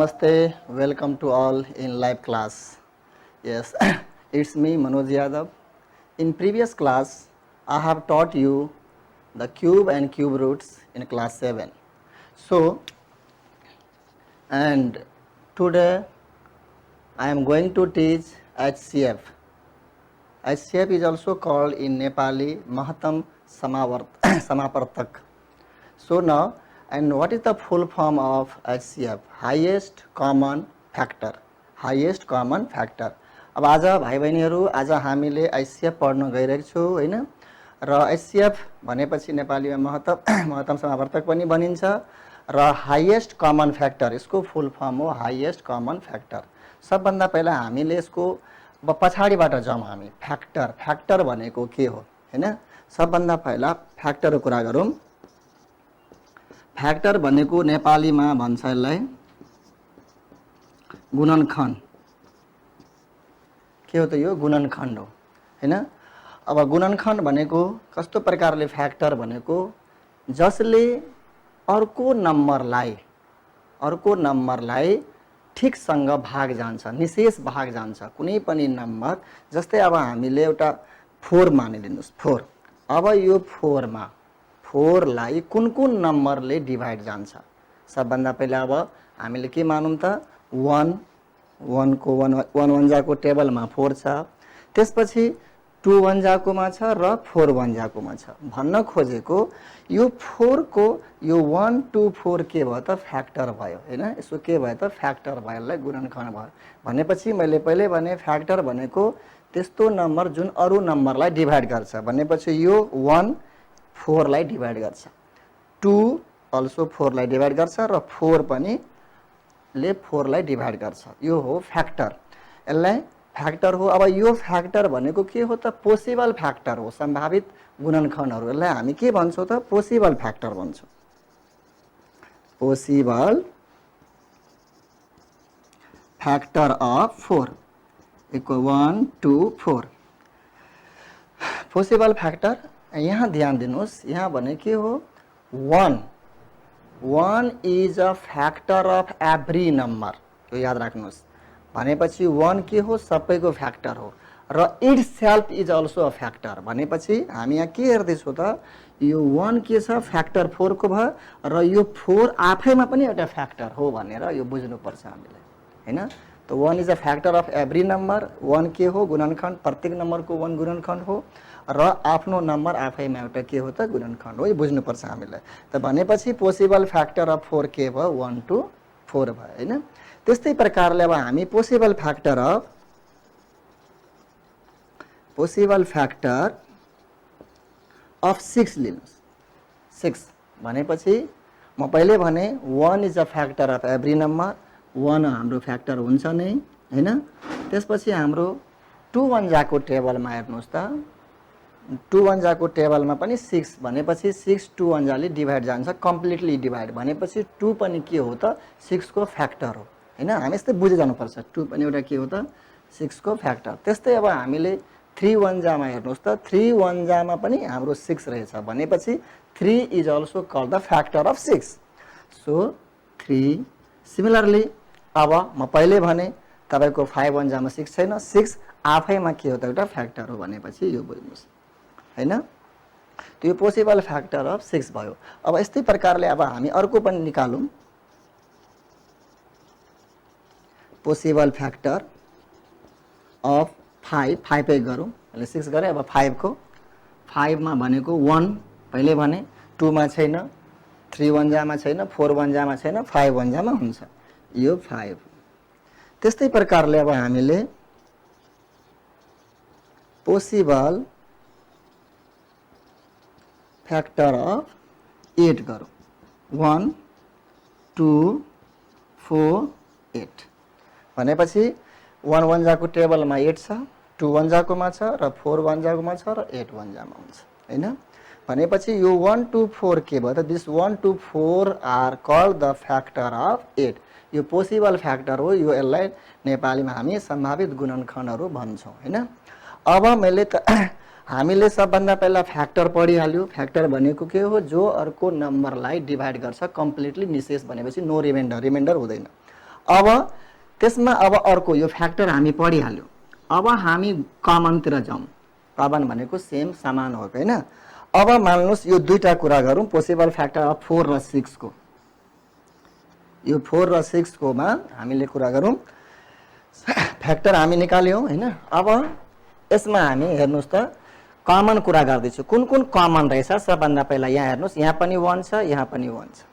Namaste, welcome to all in live class. Yes, it's me Manoj Yadav. In previous class, I have taught you the cube and cube roots in class 7. So, and today I am going to teach HCF. HCF is also called in Nepali Mahatam Samapartak. So now, and what is the full form of HCF? Highest common factor. Highest common factor. अब आज भाइ बहिनीहरु आज हामीले HCF पढ्न गइरहेको छौं हैन र HCF भनेपछि नेपालीमा महत्तम समावर्तक पनि भनिन्छ र हाईएस्ट कमन फ्याक्टर यसको फुल फर्म हो हाईएस्ट कमन फ्याक्टर। सबभन्दा पहिला हामीले यसको पछाडीबाट जाउँ हामी फ्याक्टर भनेको के हो हैन। सबभन्दा पहिला फ्याक्टरको कुरा गरौँ। फ्याक्टर भनेको नेपालीमा भन्छ यसलाई गुणनखण्ड। के हो त यो गुणनखण्ड हो हैन। अब गुणनखण्ड भनेको कस्तो प्रकारले फ्याक्टर भनेको जसले अर्को नम्बरलाई ठिकसँग भाग जान्छ, निशेष भाग जान्छ। कुनै पनि नम्बर जस्तै अब हामीले एउटा 4 मानिलिनुस् 4। अब यो 4 मा 4 लाई कुन नम्बरले डिभाइड जान्छ। सबभन्दा पहिला अब हामीले के मानौं त 1 को 1 जाको टेबलमा 4 छ, त्यसपछि 2 1 जाकोमा छ र 4 1 जाकोमा छ। भन्न खोजेको यो 4 को यो 1 2 4 के भयो त फ्याक्टर भयो हैन। यसो के भयो त फ्याक्टर भयो, यसलाई गुणनखण्ड भयो। भनेपछि मैले पहिले भने फ्याक्टर भनेको त्यस्तो नम्बर जुन अरु नम्बरलाई डिभाइड गर्छ। भनेपछि यो 1 4 लाई डिभाइड गर्छ, 2 अल्सो 4 लाई डिभाइड गर्छ र 4 पनि ले 4 लाई डिभाइड गर्छ। यो हो फ्याक्टर, यसलाई फ्याक्टर हो। अब यो फ्याक्टर भनेको के हो त पोसिबल फ्याक्टर हो, सम्भावित गुणनखण्डहरु। यसलाई हामी के भन्छौं त पोसिबल फ्याक्टर भन्छौं। Possible factor of 4 equal 1 2 4। Possible factor यहाँ ध्यान दिनुस्, यहाँ भने के हो 1 is a factor of every number. यो याद राख्नुस्। भनेपछि 1 के हो सबैको फ्याक्टर हो र it self is also a factor. भनेपछि हामी यहाँ के हेर्दै छौं त यो 1 के छ फ्याक्टर 4 को भयो र यो 4 आफैमा पनि एउटा फ्याक्टर हो भनेर यो बुझ्नु पर्छ हामीले हैन। त 1 is a factor of every number. 1 के हो गुणनखण्ड, प्रत्येक नम्बरको 1 गुणनखण्ड हो र आफ्नो नम्बर आफैमा एउटा के हो त गुणनखण्ड हो। यो बुझ्नु पर्छ हामीले। त भनेपछि पोसिबल फ्याक्टर अफ 4 के भयो 1 2 4 भयो हैन। त्यस्तै प्रकारले अब हामी पोसिबल फ्याक्टर अफ 6 लिनुस्। 6 भनेपछि म पहिले भने 1 is a factor of every number. 1 हाम्रो फ्याक्टर हुन्छ नै हैन। त्यसपछि हाम्रो 2 1 जाको टेबलमा हेर्नुस् त 2 1 जाको टेबलमा पनि 6 भनेपछि 6 2 1 जाले डिभाइड जान्छ, कम्प्लिटली डिभाइड। भनेपछि 2 पनि के हो त 6 को फ्याक्टर हो हैन। हामी यस्तै बुझे जानु पर्छ। 2 पनि एउटा के हो त 6 को फ्याक्टर। त्यस्तै अब हामीले 3 1 जामा हेर्नुस् त 3 1 जामा पनि हाम्रो 6 रहेछ। भनेपछि 3 is also called the factor of 6। So 3 similarly अब म पहिले भने तपाईको 5 1 जामा 6 छैन, 6 आफैमा के हो त एउटा फ्याक्टर हो। भनेपछि यो बुझ्नुस् हैन। त्यो यो पोसिबल फ्याक्टर अफ 6 भयो। अब यस्तै प्रकारले अब हामी अर्को पनि निकालौं। पोसिबल फ्याक्टर अफ 5 पे गरौँ। अहिले 6 गरे, अब 5 को 5 मा भनेको 1 पहिले भने 2 मा छैन, 3 1 जामा छैन, 4 1 जामा छैन, 5 1 जामा हुन्छ। यो 5। त्यस्तै प्रकारले अब हामीले पोसिबल फ्याक्टर अफ 8 गरौँ। 1 2 4 8 भनेपछि 1 1 जाको टेबलमा 8 छ, 2 1 जाकोमा छ र 4 1 जाकोमा छ र 8 1 जामा हुन्छ हैन। भनेपछि यो 1 2 4 के भयो त this 1 2 4 are called the factor of 8। यो पोसिबल फ्याक्टर हो। यो यसलाई नेपालीमा हामी सम्भावित गुणनखण्डहरु भन्छौं हैन। अब मैले त हामीले सबभन्दा पहिला फ्याक्टर पढिहाल्यो। फ्याक्टर भनेको के हो जो अर्को नम्बरलाई डिभाइड गर्छ कम्प्लिटली निशेष। भनेपछि नो रिमाइन्डर हुँदैन। अब त्यसमा अब अर्को यो फ्याक्टर हामी पढिहाल्यो। अब हामी कमनतिर जाउँ। कमन भनेको सेम समान हो हैन। अब मान्नुस् यो दुईटा कुरा गरौँ पोसिबल फ्याक्टर अफ 4 र 6 को। यो 4 र 6 को मा हामीले कुरा गरौँ। फ्याक्टर हामी निकाल्यौं हैन। अब यसमा हामी हेर्नुस् त कमन कुरा गर्दैछु। कुन कुन कमन रहेछ सबभन्दा पहिला यहाँ हेर्नुस्, यहाँ पनि 1 छ, यहाँ पनि 1 छ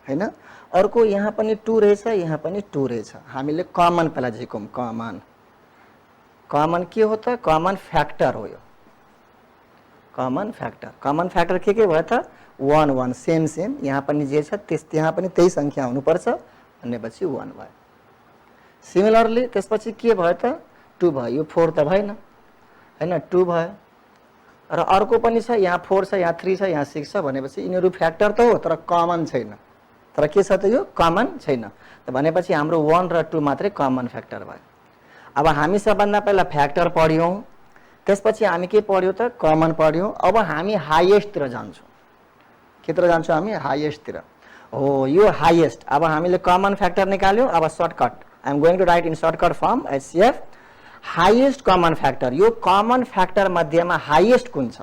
हैन। अर्को यहाँ पनि 2 रहेछ, यहाँ पनि 2 रहेछ। हामीले कमन पहिला झिकौँ। कमन कमन के हो त? कमन फ्याक्टर हो यो। Common factor. कमन फ्याक्टर के भयो त? 1 1 सेम सेम। यहाँ पनि जे छ त्यहाँ पनि त्यही संख्या हुनुपर्छ भनेपछि 1 भयो। सिमिलरली त्यसपछि के भयो त? 2 भयो। यो 4 त भएन हैन, 2 भयो। र अर्को पनि छ, यहाँ 4 छ, यहाँ 3 छ, यहाँ 6 छ भनेपछि यिनीहरू फ्याक्टर त हो तर कमन छैन। तर के छ त? यो कमन छैन। त भनेपछि हाम्रो 1 र 2 मात्रै कमन फ्याक्टर भयो। अब हामी सबभन्दा पहिला फ्याक्टर पढ्यौं, त्यसपछि हामी के पढ्यौं त? कमन पढ्यौं। अब हामी हाईएस्ट तिर जान्छौं। केतिर जान्छौं हामी? हाईएस्ट तिर। हो यो हाईएस्ट। अब हामीले कमन फ्याक्टर निकाल्यौं। अब shortcut I am going to write in shortcut form HCF. Highest common factor, यो कमन फ्याक्टर मध्येमा हाईएस्ट कुन छ?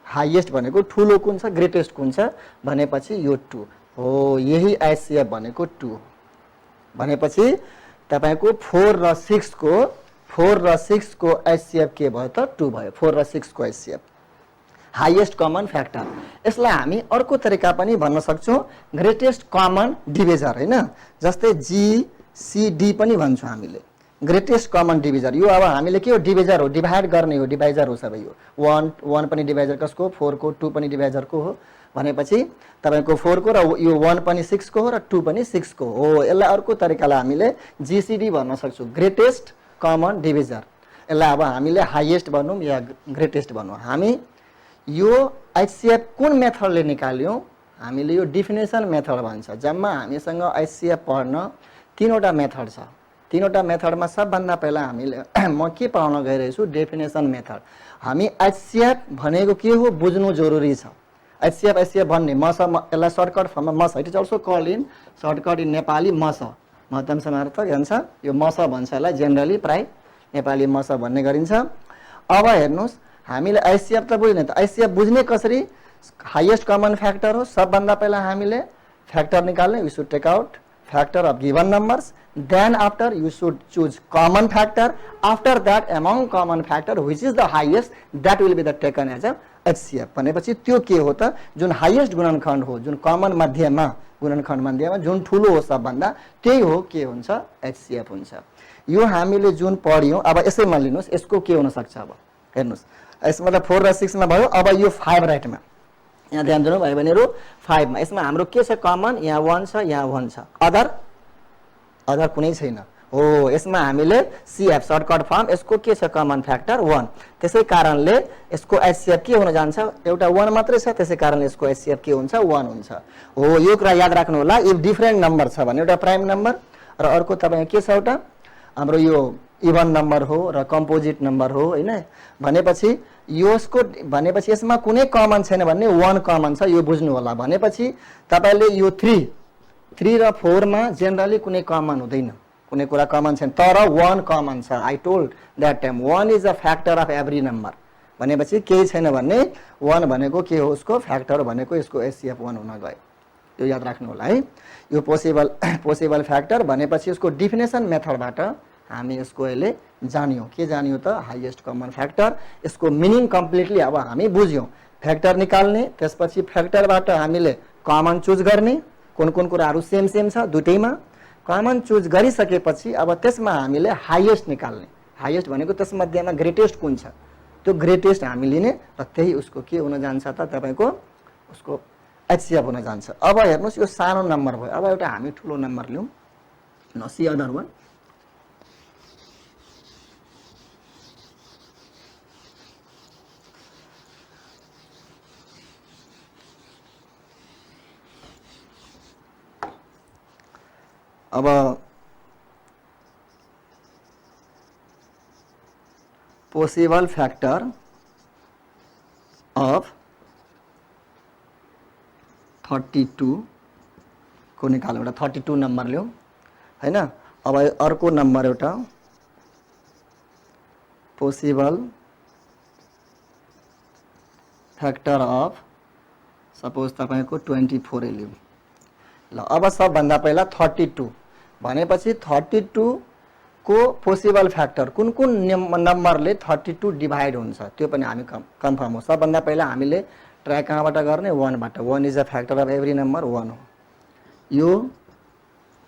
हाईएस्ट भनेको ठुलो कुन छ, ग्रेटेस्ट कुन छ भनेपछि यो 2 हो। यही एचसीएफ भनेको 2 भनेपछि तपाईको 4 र 6 को एचसीएफ के भयो त? 2 भयो। 4 र 6 को एचसीएफ हाईएस्ट कमन फ्याक्टर। यसलाई हामी अर्को तरिका पनि भन्न सक्छौं, ग्रेटेस्ट कमन डिभिजर हैन। जस्तै जीसीडी पनि भन्छौं हामीले, ग्रेटेस्ट कमन डिभिजर। यो अब हामीले के हो? डिभिजर हो, डिभाइड गर्ने हो, डिभाइजर हो सबै यो। 1 पनि डिभाइजर कसको? 4 को। 2 पनि डिभाइजर को हो भनेपछि तपाईको 4 को र यो 1 पनि 6 को हो र 2 पनि 6 को हो। यसलाई अर्को तरिकाले हामीले जीसीडी भन्न सक्छौं, ग्रेटेस्ट कमन डिभिजर। यसलाई अब हामीले हाईएस्ट भनौं या ग्रेटेस्ट भनौं। हामी यो एचसीएफ कुन मेथडले निकाल्यौं? हामीले यो डेफिनेसन मेथड भन्छ। जम्मा हामीसँग एचसीएफ पढ्न 3 वटा मेथड छ। 3 वटा मेथडमा सबभन्दा पहिला हामीले म के पढाउन गइरहेछु? Definition method. हामी एचसीएफ भनेको के हो बुझ्नु जरुरी छ। एचसीएफ भन्ने मस, यसलाई सर्टकट फर्ममा मस, it is also called in shortcut in Nepali मस, महत्तम समानार्थक भन्छ। यो मस भन्छ यसलाई जनरली, प्राय नेपाली मस भन्ने गरिन्छ। अब हेर्नुस्, हामीले एचसीएफ त बुझ्ने त एचसीएफ बुझ्ने कसरी? हाईएस्ट कमन फ्याक्टर हो। सबभन्दा पहिला हामीले फ्याक्टर निकाल्ने, we should take out factor of given numbers, then after you should choose common factor. After that among common factor which is the highest, that will be the taken as a HCF। भनेपछि त्यो के हो त? जुन highest गुणनखण्ड हो, जुन common मध्यमा गुणनखण्ड मध्यमा जुन ठुलो हो सबभन्दा, त्यही हो के हुन्छ? एचसीएफ हुन्छ। यो हामीले जुन पढ्यौं, अब यसैमा लिनुस्, यसको के हुन सक्छ? अब हेर्नुस्, यसमा त 4 र 6 मा भयो। अब यो 5 राइटमा यहाँ ध्यान दिनु भाइ बहिनीहरु, 5 मा यसमा हाम्रो के छ? कमन यहाँ 1 छ, यहाँ 1 छ। अदर कुनै छैन हो। यसमा हामीले सीएफ सर्टकट फर्म, यसको के छ? Common factor 1। त्यसै कारणले यसको एचसीएफ के हुन जान्छ? एउटा 1 मात्रै छ, त्यसै कारणले यसको एचसीएफ के हुन्छ? 1 हुन्छ हो। यो कुरा याद राख्नु होला। इफ डिफरेन्ट नम्बर छ भने एउटा प्राइम नम्बर र अर्को तपाईको के छ? एउटा हाम्रो यो इभन नम्बर हो र कम्पोजिट नम्बर हो हैन। भनेपछि यसको भनेपछि यसमा कुनै कमन छैन भन्ने 1 कमन छ, यो बुझ्नु होला। भनेपछि तपाईले यो 3 र 4 मा जनरली कुनै कमन हुँदैन, कुनै कुरा कमन छैन, तर 1 कमन छ। I told that time 1 is a factor of every number. भनेपछि केही छैन भन्ने 1 भनेको के हो? उसको फ्याक्टर भनेको यसको एचसीएफ 1 हुन गयो। यो याद राख्नु होला है। यो पोसिबल फ्याक्टर भनेपछि उसको डेफिनेसन मेथडबाट हामी यसको अहिले जानियौं। के जानियौं त? Highest common factor. यसको मिनिङ कम्प्लिटली अब हामी बुझ्यौं। फ्याक्टर निकाल्ने, त्यसपछि फ्याक्टरबाट हामीले कमन चुज गर्ने, कुन कुन कुराहरू सेम छ दुटैमा। कमन चुज गरिसकेपछि अब त्यसमा हामीले हाईएस्ट निकाल्ने। हाईएस्ट भनेको त्यसमध्येमा ग्रेटेस्ट कुन छ? त्यो ग्रेटेस्ट हामी लिने र त्यही उसको के हुन जान्छ त? तपाईको उसको एचसीएफ हुन जान्छ। अब हेर्नुस्, यो सानो नम्बर भयो। अब एउटा हामी ठुलो नम्बर लियौं, सी अदर वान। अब पोसिबल फ्याक्टर अफ 32 को निकाल्नु। एउटा 32 नम्बर ल्याऊ। हैन। अब अर्को नम्बर एउटा पोसिबल फ्याक्टर अफ सपोज तपाईको 24 लियौं। ल अब सबभन्दा पहिला 32 भनेपछि 32 को पोसिबल फ्याक्टर कुन कुन नम्बरले 32 डिभाइड हुन्छ त्यो पनि हामी कन्फर्म हो। सबभन्दा पहिला हामीले ट्राई कहाँबाट गर्ने 1 बाट। 1 is a factor of every number 1 हो। यो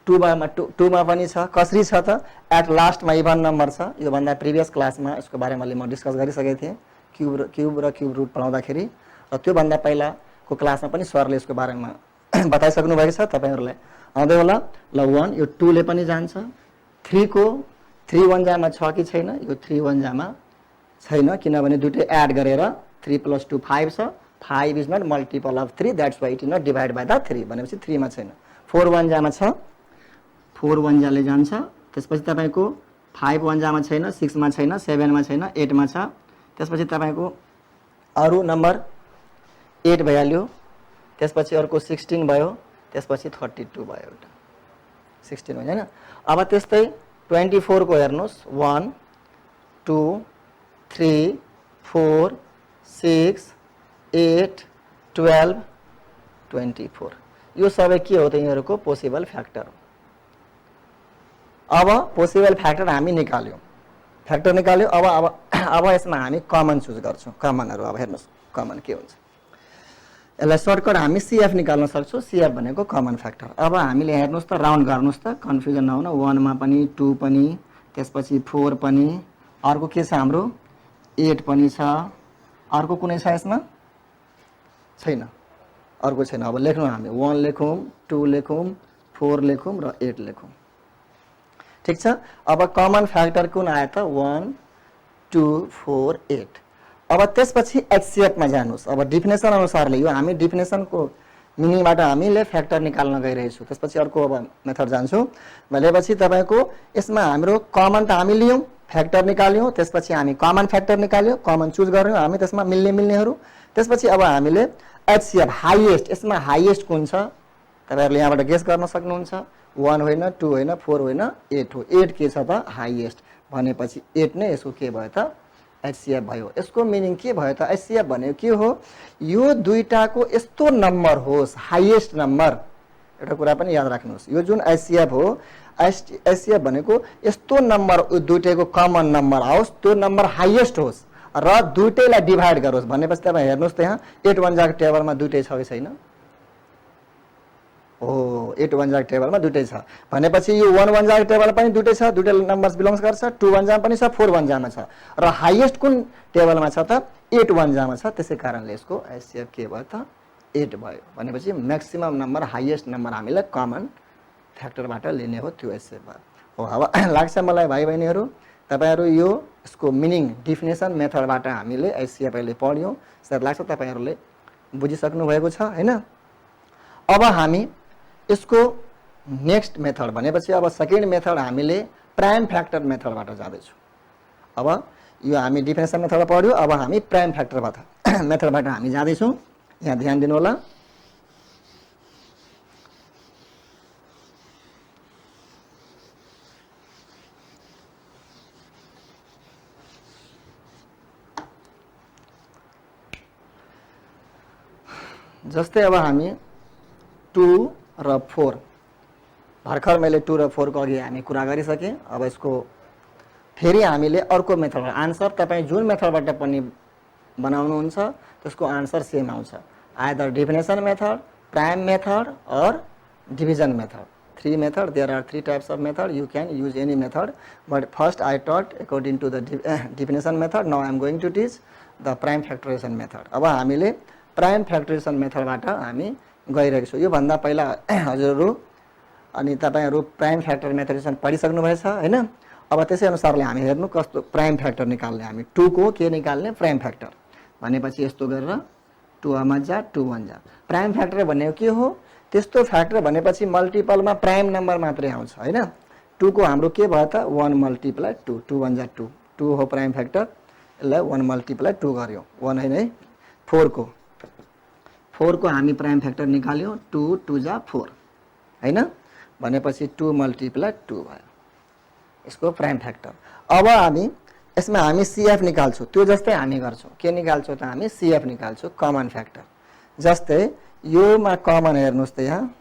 2 मा पनि छ। कसरी छ त एट लास्टमा इभन नम्बर छ। यो भन्दा प्रिभियस क्लासमा यसको बारेमा म डिस्कस गरिसकेको थिएँ क्यूब र क्यूब रुट पढाउँदाखेरि र त्यो भन्दा पहिलाको क्लासमा पनि सरले यसको बारेमा बताइसक्नु भएको छ तपाईहरुलाई आउँदै होला। ल 1 यो 2 ले पनि जान्छ। 3 को 3 1 जामा छ कि छैन? यो 3 1 जामा छैन किनभने दुईटै एड गरेर 3 + 2 5 छ। 5 is not multiple of 3 that's why it is not divide by the 3 भनेपछि 3 मा छैन। 4 1 जामा छ। 4 1 जाले जान्छ। त्यसपछि तपाईको 5 1 जामा छैन, 6 मा छैन, 7 मा छैन, 8 मा छ। त्यसपछि तपाईको अरु नम्बर 8 भइहाल्यो। त्यसपछि अर्को 16 भयो। त्यसपछि 32 भयो एउटा 16 हैन। अब त्यस्तै 24 को हेर्नुस् 1 2 3 4 6 8 12 24 यो सबै के हो त यिनीहरुको पोसिबल फ्याक्टर। अब पोसिबल फ्याक्टर हामी निकाल्यौं। फ्याक्टर निकाल्यो। अब यसमा हामी कमन चुज गर्छौं। कमनहरु अब हेर्नुस् कमन के हुन्छ। यसलाई सर्टकट हामी सीएफ निकाल्न सक्छौं। सीएफ भनेको कमन फ्याक्टर। अब हामीले हेर्नुस् त राउन्ड गर्नुस् त कन्फ्युजन नहुन। 1 मा पनि 2 पनि त्यसपछि 4 पनि अर्को के छ हाम्रो 8 पनि छ। अर्को कुनै छ यसमा छैन। अर्को छैन। अब लेख्नु हामी 1 लेखौं 2 लेखौं 4 लेखौं र 8 लेखौं। ठीक छ। अब कमन फ्याक्टर कुन आयो त 1 2 4 8। अब त्यसपछि एचसीएफ मा जानुस्। अब डेफिनेसन अनुसारले यो हामी डेफिनेसनको मिनिङबाट हामीले फ्याक्टर निकाल्न गइरहेछौं। त्यसपछि अर्को अब मेथड जान्छु भनेपछि तपाईको यसमा हाम्रो कमन त हामी लियौं फ्याक्टर निकाल्यौं। त्यसपछि हामी कमन फ्याक्टर निकाल्यौं कमन चुज गर्यौं हामी त्यसमा मिल्नेहरु। त्यसपछि अब हामीले एचसीएफ हाईएस्ट यसमा हाईएस्ट कुन छ तपाईहरुले यहाँबाट गेस गर्न सक्नुहुन्छ। 1 होइन 2 होइन 4 होइन 8 हो। 8 के छ त हाईएस्ट भनेपछि 8 नै यसको के भयो त एचसीएफ भयो। यसको मिनिङ के भयो त एचसीएफ भनेको के हो यो दुईटाको यस्तो नम्बर होस् हाईएस्ट नम्बर। एउटा कुरा पनि याद राख्नुस् यो जुन एचसीएफ हो एचसीएफ भनेको यस्तो नम्बर दुईटैको कमन नम्बर आओस् त्यो नम्बर हाईएस्ट होस् र दुईटैलाई डिवाइड गरोस् भनेपछि तपाई हेर्नुस् त यहाँ 8 1 जाको टेबलमा दुईटै छ कि छैन? हो 8 1 जाको टेबलमा दुईटै छ भनेपछि यो 1 1 जाको टेबलमा पनि दुईटै छ। दुईटै नम्बर्स बिलोंग्स गर्छ। 2 1 जामा पनि छ 4 1 जामा छ र हाईएस्ट कुन टेबलमा छ त 8 1 जामा छ। त्यसै कारणले यसको एचसीएफ के भयो त 8 भयो। भनेपछि म्याक्सिमम नम्बर हाईएस्ट नम्बर हामीले कमन फ्याक्टरबाट लिने हो त्यो एचसीएफ भयो। हो अब लाग्छ मलाई भाइ बहिनीहरु तपाईहरु यो यसको मिनिङ डेफिनेसन मेथडबाट हामीले एचसीएफ अहिले पढ्यौं। सर लाग्छ तपाईहरुले बुझिसक्नु भएको छ हैन। अब हामी यसको नेक्स्ट मेथड भनेपछि अब सेकेन्ड मेथड हामीले प्राइम फ्याक्टर मेथडबाट जाँदै छौं। अब यो हामी डेफिनेसन मेथड पढ्यो। अब हामी प्राइम फ्याक्टरबाट मेथडबाट हामी जाँदै छौं। यहाँ ध्यान दिनु होला। जस्तै अब हामी 2 र 4 भर्खर मैले 2 र 4 को अघि हामी कुरा गरिसके। अब यसको फेरि हामीले अर्को मेथड आन्सर तपाई जुन मेथडबाट पनि बनाउनुहुन्छ त्यसको आन्सर सेम आउँछ। Either definition method prime method और division method. 3 method there are 3 types of method you can use any method but first I taught according to the definition method now I am going to teach the prime factorisation method. अब हामीले prime factorisation मेथडबाट हामी गइरहेको छौं। यो भन्दा पहिला हजुरहरु अनि तपाईहरु प्राइम फ्याक्टर मेथडराइजेसन पढिसक्नु भएछ हैन। अब त्यसै अनुसारले हामी हेर्नु कस्तो प्राइम फ्याक्टर निकाल्ने। हामी 2 को के निकाल्ने प्राइम फ्याक्टर भनेपछि यस्तो गरेर 2 मा जा 2 1 जा। प्राइम फ्याक्टर भनेको के हो त्यस्तो फ्याक्टर भनेपछि मल्टिपलमा प्राइम नम्बर मात्रै आउँछ हैन। 2 को हाम्रो के भयो त 1 मल्टिप्लाई 2 2 1 जा 2 2 हो प्राइम फ्याक्टर। यसलाई 1 मल्टिप्लाई 2 गर्यो 1 हैन है। 4 को हामी प्राइम फ्याक्टर निकाल्यौं 2 2 जा 4 हैन। भनेपछि 2 मल्टिप्लाई 2 भयो यसको प्राइम फ्याक्टर। अब हामी यसमा हामी CF निकाल्छौँ, त्यो जस्तै हामी गर्छौँ। के निकाल्छौँ त हामी CF निकाल्छौँ, कमन फ्याक्टर। जस्तै योमा कमन हेर्नुहोस् त यहाँ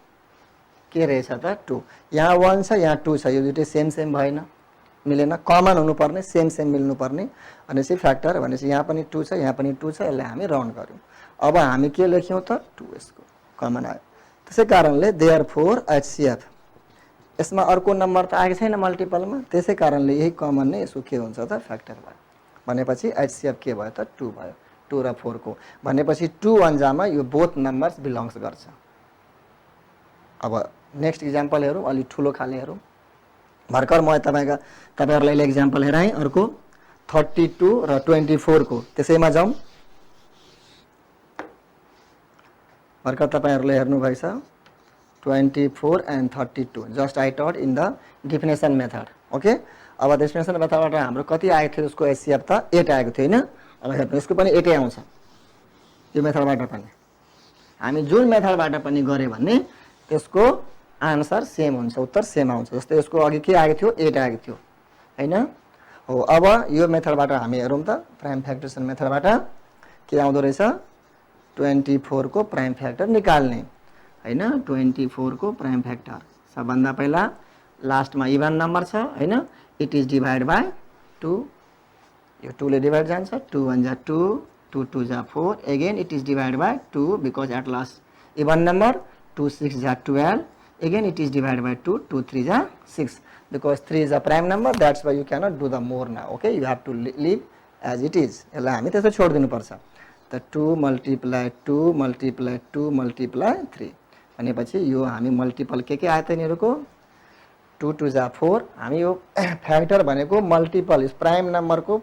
के रहेछ त 2, यहाँ 1 छ यहाँ 2 छ, यो दुइटै सेम सेम भएन, मिलेन। कमन हुनुपर्ने, सेम सेम मिल्नुपर्ने भनेपछि फ्याक्टर भनेपछि यहाँ पनि 2 छ यहाँ पनि 2 छ, यसलाई हामी राउन्ड गर्यौँ। अब हामी के लेख्यौँ त 2 यसको कमन आयो। त्यसै कारणले देयरफोर HCF यसमा अर्को नम्बर त आएको छैन मल्टिपलमा, त्यसै कारणले यही कमन नै यसको के हुन्छ त फ्याक्टर भयो। भनेपछि HCF के भयो त 2 भयो, 2 र 4 को। भनेपछि 2 अन्जामा यो बोथ नम्बर्स बिलोङ्स गर्छ। अब नेक्स्ट इक्जाम्पल हेरौँ, अलि ठुलो खाले हेरौँ। भर्खर म तपाईँहरूलाई इक्जाम्पल हेराएँ अर्को 32 र 24 को, त्यसैमा जाउँ। भर्खर तपाईँहरूले हेर्नुभएछ 24 and 32, जस्ट आई टट in the definition method. Okay, अब डिफिनेसन मेथडबाट हाम्रो कति आएको थियो उसको HCF त 8 आएको थियो होइन। अब हेर्नु यसको पनि 8 आउँछ, यो मेथडबाट पनि। हामी जुन मेथडबाट पनि गऱ्यो भने त्यसको आन्सर सेम हुन्छ, उत्तर सेम आउँछ। जस्तै यसको अघि के आएको थियो 8 आएको थियो हैन हो। अब यो मेथडबाट हामी हेरौँ त प्राइम फ्याक्टरेसन मेथडबाट के आउँदो रहेछ, 24 को प्राइम फ्याक्टर निकाल्ने हैन। 24 को प्राइम फ्याक्टर सबभन्दा पहिला लास्टमा इभन नम्बर छ हैन, इट इज डिभाइड बाई 2, यो 2 ले डिभाइड जान्छ, 2 1 जा 2, 2 2 जा 4, again it is divide by 2 because at last even number, 2 6 जा 12, again it is divided by 2, 2 3 is 6 because 3 is a prime number, that's why you cannot do the more now. Okay, you have to leave as it is. यसलाई हामी त्यसो छोडिदिनु पर्छ। त 2 multiply 2 multiply 2 multiply 3 भनेपछि यो हामी मल्टिपल के आयो त यिनीहरूको 2 2 जा 4। हामी यो फ्याक्टर भनेको मल्टिपल प्राइम नम्बरको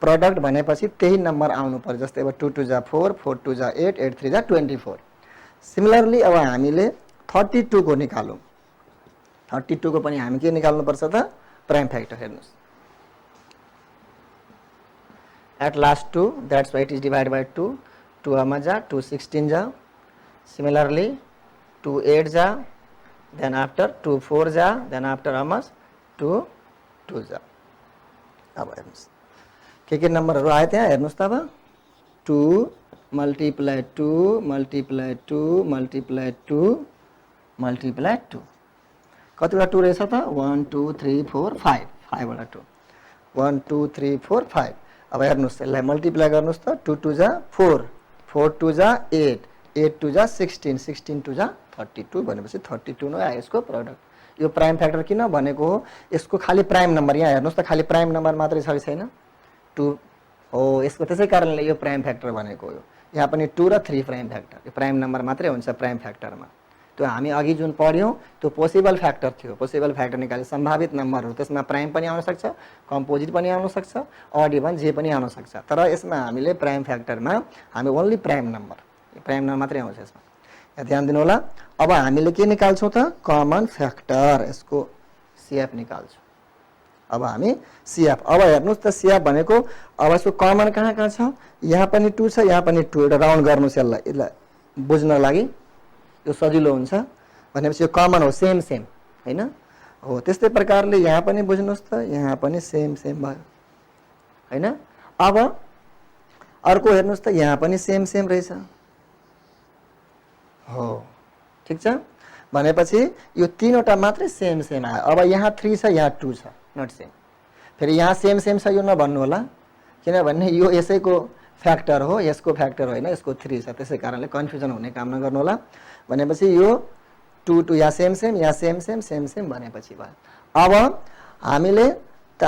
प्रोडक्ट भनेपछि त्यही नम्बर आउनु पर्छ। जस्तै अब 2 2 जा 4, 4 2 जा 8, 8 3 जा 24। सिमिलरली अब हामीले 32 को निकालौँ। 32 को पनि हामी के निकाल्नु पर्छ त प्राइम फ्याक्टर। हेर्नुस् at last 2, that's why it is divide by 2, 2 मा जा 2 16 जा, सिमिलरली 2 8 जा, देन आफ्टर 2 4 जा, देन आफ्टर almost 2 2 जा। अब हेर्नुस् के नम्बरहरु आयो त्यहाँ हेर्नुस् त। अब 2 multiply 2 multiply 2 multiply 2 multiply 2 कतिवटा 2 रहेछ त 1 2 3 4 5, 5 वटा 2, 1 2 3 4 5। अब हेर्नुस् यसलाई मल्टिप्लाई गर्नुस् त 2 2 जा 4, 4 2 जा 8, 8 2 जा 16, 16 2 जा 32 भनेपछि 32 नै आयो यसको प्रोडक्ट। यो प्राइम फ्याक्टर किन भनेको हो, यसको खाली प्राइम नम्बर यहाँ हेर्नुस् त, खाली प्राइम नम्बर मात्रै छ कि छैन 2 हो यसको, त्यसै कारणले यो प्राइम फ्याक्टर भनेको हो। यहाँ पनि 2 र 3 प्राइम फ्याक्टर, यो प्राइम नम्बर मात्रै हुन्छ प्राइम फ्याक्टरमा। त्यो हामी अघि जुन पढ्यौं त्यो पोसिबल फ्याक्टर थियो, पोसिबल फ्याक्टर निकाले सम्भावित नम्बरहरु, त्यसमा प्राइम पनि आउन सक्छ, कम्पोजिट पनि आउन सक्छ, अड इभन जे पनि आउन सक्छ। तर यसमा हामीले प्राइम फ्याक्टरमा हामी ओन्ली प्राइम नम्बर मात्रै आउँछ यसमा, यहाँ ध्यान दिनु होला। अब हामीले के निकाल्छौं त कमन फ्याक्टर, यसको CF निकाल्छौं। अब हामी CF, अब हेर्नुस् त CF भनेको अब यसको कमन कहाँ छ, यहाँ पनि 2 छ यहाँ पनि 2, एउटा राउन्ड गर्नुस् यसलाई बुझ्न लागि यो सजिलो हुन्छ। भनेपछि यो कमन हो, सेम सेम हैन हो। त्यस्तै प्रकारले यहाँ पनि बुझ्नुस् त, यहाँ पनि सेम सेम भयो हैन। अब अर्को हेर्नुस् त, यहाँ पनि सेम सेम रहेछ हो, ठीक छ। भनेपछि यो तीनवटा मात्रै सेम सेम आयो। अब यहाँ 3 छ यहाँ 2 छ, नट सेम। फेरि यहाँ सेम सेम छ यो नभन्नु होला, किनभने यो यसैको फ्याक्टर हो, यसको फ्याक्टर होइन, यसको 3 छ, त्यसै कारणले कन्फ्युजन हुने काम नगर्नु होला। भनेपछि यो 2 2 यहाँ सेम सेम यहाँ सेम सेम सेम सेम भनेपछि भयो। अब हामीले त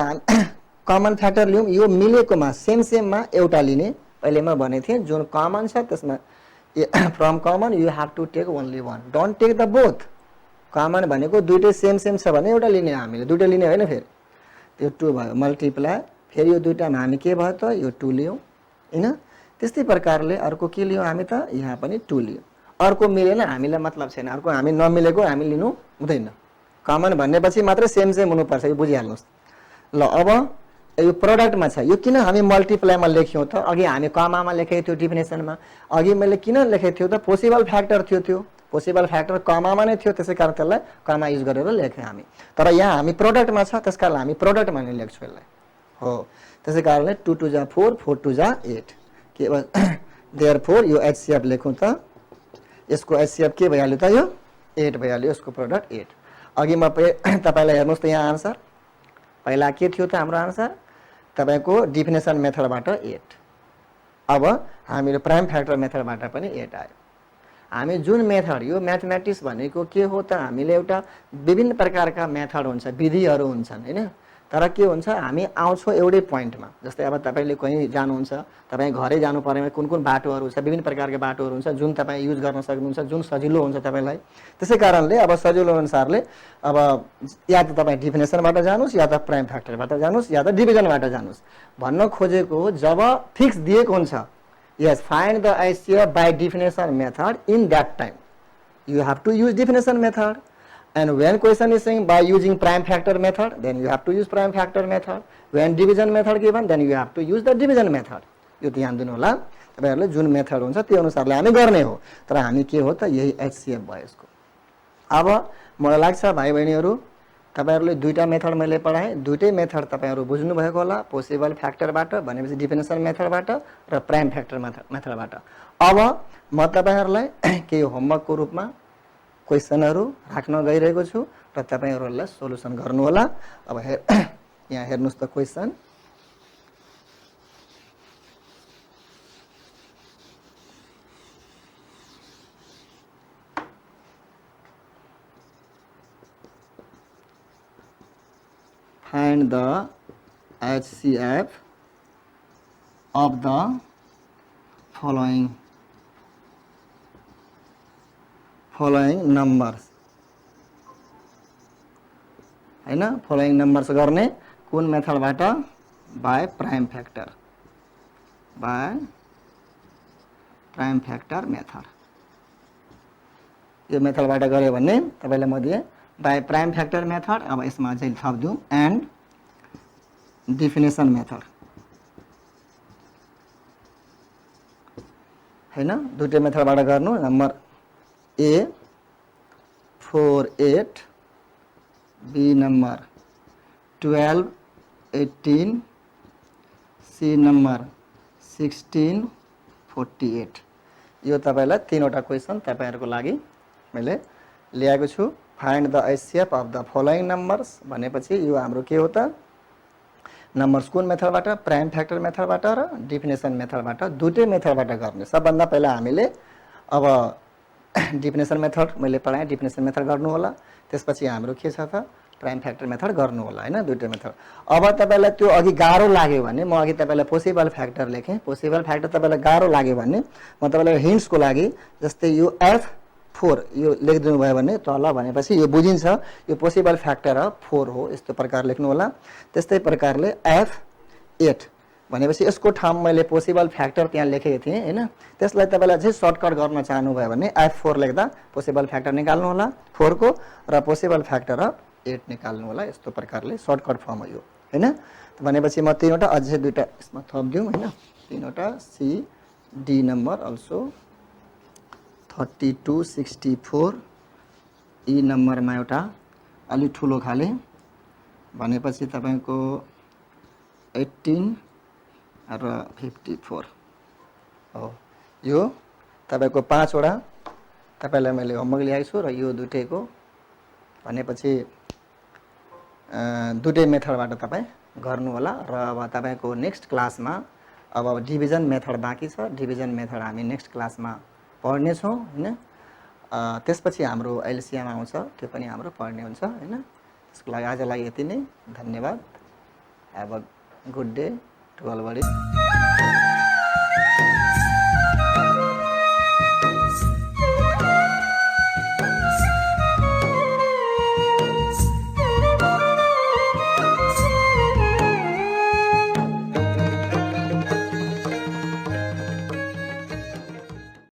कमन फ्याक्टर लियौं, यो मिलेकोमा सेम सेममा एउटा लिने। पहिले म भनेको थिएँ जुन कमन छ त्यसमा from common you have to take only one, don't take the both. Common भनेको दुईटै सेम सेम छ भने एउटा लिने, हामीले दुईटै लिने होइन। फेरि त्यो 2 भयो मल्टिप्लाई, फेरि यो दुईटामा हामी के भयो त यो 2 लियौं हैन। त्यस्तै प्रकारले अर्को के लियौं हामी त, यहाँ पनि 2 लियौं। अर्को मिलेन हामीलाई मतलब छैन, अर्को हामी नमिलेको हामी लिनु हुँदैन। कमन भन्नेपछि मात्रै सेम सेम हुनुपर्छ, यो बुझिहाल्नुस्। ल अब यो प्रोडक्टमा छ। यो किन हामी मल्टिप्लाईमा लेख्यौँ त? अघि हामी कमामा लेखेको थियो डिफिनेसनमा, अघि मैले किन लेखेको थियो त? पोसिबल फ्याक्टर थियो, त्यो पोसिबल फ्याक्टर कमामा नै थियो, त्यसै कारण त्यसलाई कमा युज गरेर लेख्यौँ हामी। तर यहाँ हामी प्रोडक्टमा छ, त्यस कारण हामी प्रोडक्टमा नै लेख्छौँ यसलाई हो। त्यसै कारणले 2 2 जा 4, 4 2 जा 8 के देयरफोर यो एचसीएफ लेखौँ त, यसको एचसीएफ के भइहाल्यो त? यो 8 भइहाल्यो, यसको प्रोडक्ट 8। अघि म तपाईँलाई हेर्नुहोस् त यहाँ आन्सर पहिला के थियो त? हाम्रो आन्सर तपाईँको डिफिनेसन मेथडबाट 8। अब हामीले प्राइम फ्याक्टर मेथडबाट पनि 8 आयो। हामी जुन मेथड, यो म्याथमेटिक्स भनेको के हो त? हामीले एउटा विभिन्न प्रकारका मेथड हुन्छ, विधिहरू हुन्छन् हैन। तर के हुन्छ, हामी आउँछौँ एउटै पोइन्टमा। जस्तै अब तपाईँले कहीँ जानुहुन्छ, तपाईँ घरै जानु परेमा कुन कुन बाटोहरू छ, विभिन्न प्रकारका बाटोहरू हुन्छ जुन तपाईँ युज गर्न सक्नुहुन्छ, जुन सजिलो हुन्छ तपाईँलाई। त्यसै कारणले अब सजिलो अनुसारले अब या त तपाईँ डिफिनेसनबाट जानुहोस्, या त प्राइम फ्याक्टरबाट जानुहोस्, या त डिभिजनबाट जानुहोस्। भन्न खोजेको जब फिक्स दिएको हुन्छ, यस find the HCF by definition method in that time, you have to use definition method. And when question is saying by using prime factor method, then you have to use prime factor method. When division method given, then you have to use the division method. यो ध्यान दिनु होला, तपाईहरुले जुन method हुन्छ त्यो अनुसारले हामी गर्ने हो। तर हामी के हो त? यही एचसीएफ भयो यसको। अब मलाई लाग्छ भाइ बहिनीहरु, तपाईहरुले दुईटा मेथड मैले पढाए, दुईटै मेथड तपाईहरु बुझ्नु भएको होला। पोसिबल फ्याक्टरबाट भनेपछि डिफिनेसन मेथडबाट र प्राइम फ्याक्टर मेथडबाट। अब म तपाईहरुलाई के होमवर्कको रूपमा क्वेशनहरु राख्न गइरहेको छु र तपाईहरुलाई सोलुसन गर्नु होला। अब यहाँ हेर्नुस् त question. Find the HCF of the following numbers हैन। फलोइङ नम्बर्स गर्ने कुन मेथडबाट? By prime factor method. यो मेथडबाट गर्यो भने तपाईलाई म दिए बाय प्राइम फ्याक्टर मेथड। अब यसमा चाहिँ थप्दिउँ एन्ड डिफिनेसन मेथड हैन। दुईटै मेथडबाट गर्नु। Number A 4 8, B number 12 18, C number 16 48। यो तपाईलाई तीनवटा क्वेशन तपाईहरुको लागि मैले ल्याएको छु। Find the HCF of the following numbers भनेपछि यो हाम्रो के हो त? नम्बर्स कुन मेथडबाट? प्राइम फ्याक्टर मेथडबाट र डिफिनेसन मेथडबाट। दुईटै मेथडबाट गर्ने। सबभन्दा पहिला हामीले अब डिफिनेसन मेथड मैले पढाएँ, डिफिनेसन मेथड गर्नु होला। त्यसपछि हाम्रो के छ त? प्राइम फ्याक्टर मेथड गर्नु होला हैन। दुईटै मेथड। अब तपाईलाई त्यो अघि गाह्रो लाग्यो भने म अघि तपाईलाई पोसिबल फ्याक्टर लेखेँ। पोसिबल फ्याक्टर तपाईलाई गाह्रो लाग्यो भने म तपाईलाई हिन्ट्सको लागि जस्तै यो F4 यो लेखिदिनु भयो भने तल भनेपछि यो बुझिन्छ यो पोसिबल फ्याक्टर 4 हो। यस्तो प्रकार लेख्नु होला। त्यस्तै प्रकारले F8 भनेपछि यसको ठाउँ मैले पोसिबल फ्याक्टर त्यहाँ लेखेको थिएँ हैन। त्यसलाई तपाईलाई चाहिँ सर्टकट गर्न चाहनु भयो भने F4 लेख्दा पोसिबल फ्याक्टर निकाल्नु होला 4 को र पोसिबल फ्याक्टर 8 निकाल्नु होला। यस्तो प्रकारले सर्टकट फर्म हो यो हैन। भनेपछि म तीनवटा अझै दुईटा यसमा थप्दिउँ हैन। तीनवटा C D number also 32 64, E नम्बरमा एउटा अलि ठुलो खाले भनेपछि तपाईको 18 र 54 हो। यो तपाईको 5 वटा तपाईलाई मैले होमवर्क ल्याएको छु र यो दुईटैको भनेपछि दुईटै मेथडबाट तपाई गर्नु होला। र अब तपाईको नेक्स्ट क्लासमा अब डिभिजन मेथड बाँकी छ। डिभिजन मेथड हामी नेक्स्ट क्लासमा पढ्ने छौं हैन। त्यसपछि हाम्रो एलसीएम आउँछ, त्यो पनि हाम्रो पढ्ने हुन्छ हैन। त्यसको लागि आजलाई यति नै। धन्यवाद। Have a good day to all body.